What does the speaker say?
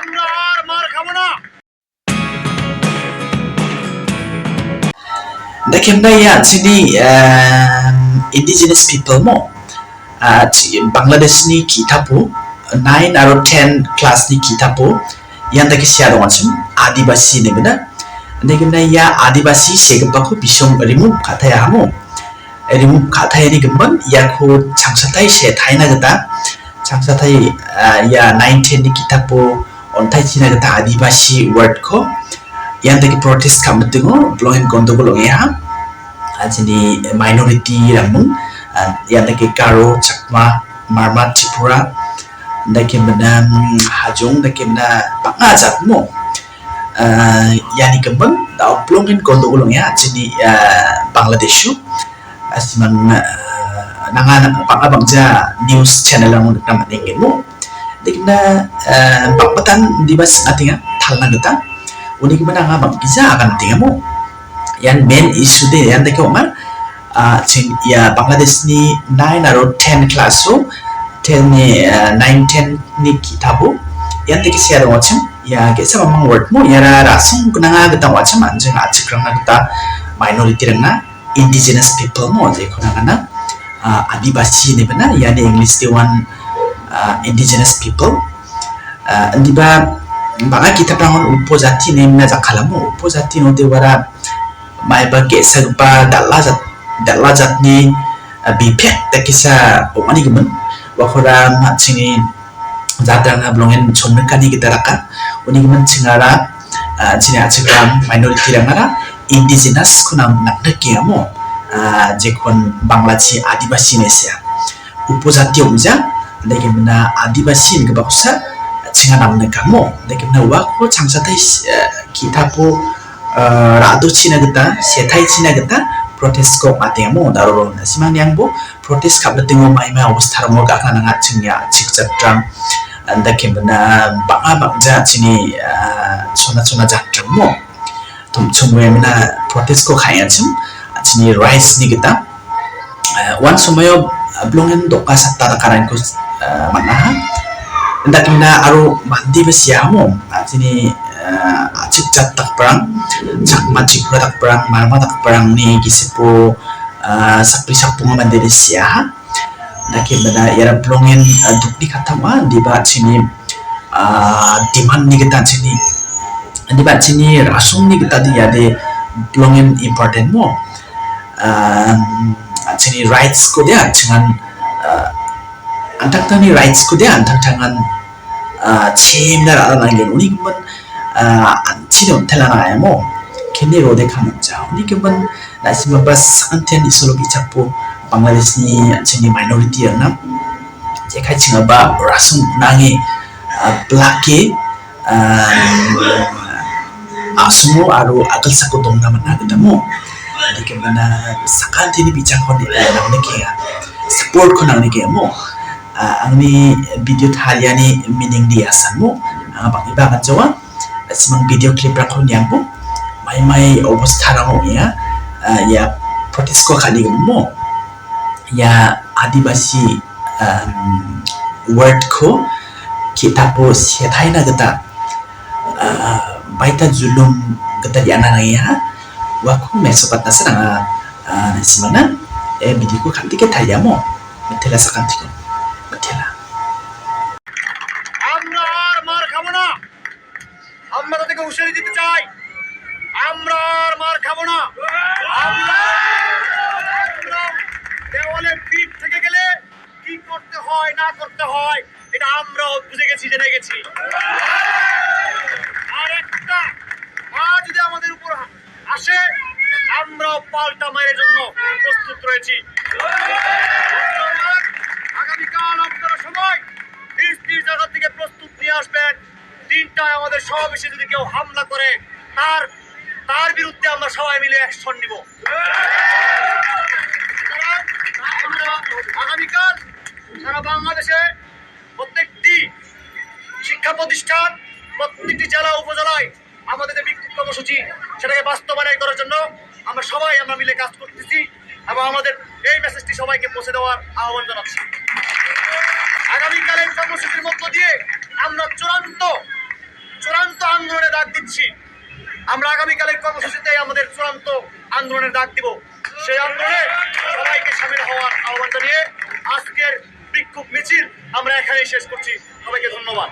আমরা আর মার খাবো না। দেখেন na ya sini indigenous people mo Bangladesh ni kita po 9 atau 10 class ni kita po yang taki siya dong macam adibasi ni benda. দেখেন na ya adibasi segapa ko bisong remove kataya mo. Remove kataya ni gemban ya ko changsatai se thai na gata changsatai ya 9 10 ni kita po ontai china gata adibasi word ko yang taki protest kamutingo blowing gondogol ya jadi minority ramun yang taki Karo, Chakma, Marma, Tripura daki mana Hajong daki mana pangajat mo yang ni kembang dah blowing gondogol ya jadi Bangladesh asiman nangan pangabangja news channel ramun nama dengin mo daki mana pangpatan dibas atinga thalna gata unik mana ngabang kisa akan tinggal mo yang main issue deh yang tadi omar ya Bangladesh ni 9 atau 10 kelas so 10 ni 9 10 ni kita bu yang tadi siapa macam ya kita memang word mo ya rasung kena kita macam anjing acik kerana kita minority rena indigenous people mo je kena adibasi ni benar ya ni English dewan indigenous people di ba baka kita prangon upojati nemna jakalamu upojati no dewara maiba gesagpa dalajat ni bipek takisa omani gemen wakora machini zatrana blongen chonmekani kita raka uni gemen chingara chini achikram minority rangara indigenous kunam nakdakiamo jekon banglachi adibasi nesia upojati omja legimna adibasi ngebakusa 칭하 남는 가모 내가 와고 장사타이 기타포 라도 치나겠다 세타이 치나겠다 프로테스트 거 마테모 나로로 나시만 양보 프로테스트 갑르팅고 마이마 오스타로 뭐가 가능한 증야 직접장 안다케 뭐나 방아방자 치니 소나 작정모 좀 처음에나 프로테스트 거 가야쯤 치니 라이스 니겠다 원 소모요 블롱엔 도카 샀다다 가라인고 만나 Hendak mina aru mandi besiamo sini acik cat tak perang cakma cikura tak perang marma tak perang ni kisipo sakri sakpunga mandi besia nak benda era blongen dukni kata ma di ba sini demand ni kita sini di ba sini rasum ni kita dia de blongen important mo sini rights ko dia dengan antak tani rights ko dia antak tangan chimna ralangen uni kemen chidon telana mo kini rode kamunja uni kemen nasima bas antian isolo bicapo Bangladesh ni chini minority na je kai chinga ba rasum nangi blake asumo aru akal sako dongna mana ketemu uni kemen sakanti ni bicakon ni namne kia support ko namne kia mo angni video thaliani meaning dia sanmo bang iba kan jawa semang video clip rakon yang po mai obostha rango ya protest ko khali mo ya adibasi word ko kita po setai na gata baita zulum gata yana na ya waku mesopat na sana simana video ko kanti ke thayamo metela sakanti ko আমরা আর মার খাবো না। আমরা তাদেরকে হুঁশিয়ারি দিতে চাই আমরা আর মার খাবো না। আমরা দেওয়ালে পিঠ থেকে গেলে কি করতে হয় না করতে হয় এটা আমরাও বুঝে গেছি জেনে গেছি আর একটা যদি আমাদের উপর আসে আমরাও পাল্টা মায়ের জন্য প্রস্তুত রয়েছি আগামীকাল আপনারা সময় নিজ জায়গা থেকে প্রস্তুত নিয়ে আসবেন তিনটায় আমাদের সমাবেশে যদি কেউ হামলা করে তার বিরুদ্ধে আমরা সবাই মিলে অ্যাকশন নিব আগামীকাল সারা বাংলাদেশে প্রত্যেকটি শিক্ষা প্রতিষ্ঠান প্রত্যেকটি জেলা উপজেলায় আমাদের যে বিক্ষোভ কর্মসূচি সেটাকে বাস্তবায়ন করার জন্য আমরা মিলে কাজ করতেছি এবং আমাদের এই মেসেজটি সবাইকে পৌঁছে দেওয়ার আহ্বান জানাচ্ছি আগামীকালের কর্মসূচির মধ্য দিয়ে আমরা চূড়ান্ত চূড়ান্ত আন্দোলনে ডাক দিচ্ছি। আমরা আগামীকালের কর্মসূচিতে আমাদের চূড়ান্ত আন্দোলনের ডাক দিব। সেই আন্দোলনে সবাইকে সামিল হওয়ার আহ্বান জানিয়ে আজকের বিক্ষোভ মিছিল আমরা এখানেই শেষ করছি। সবাইকে ধন্যবাদ।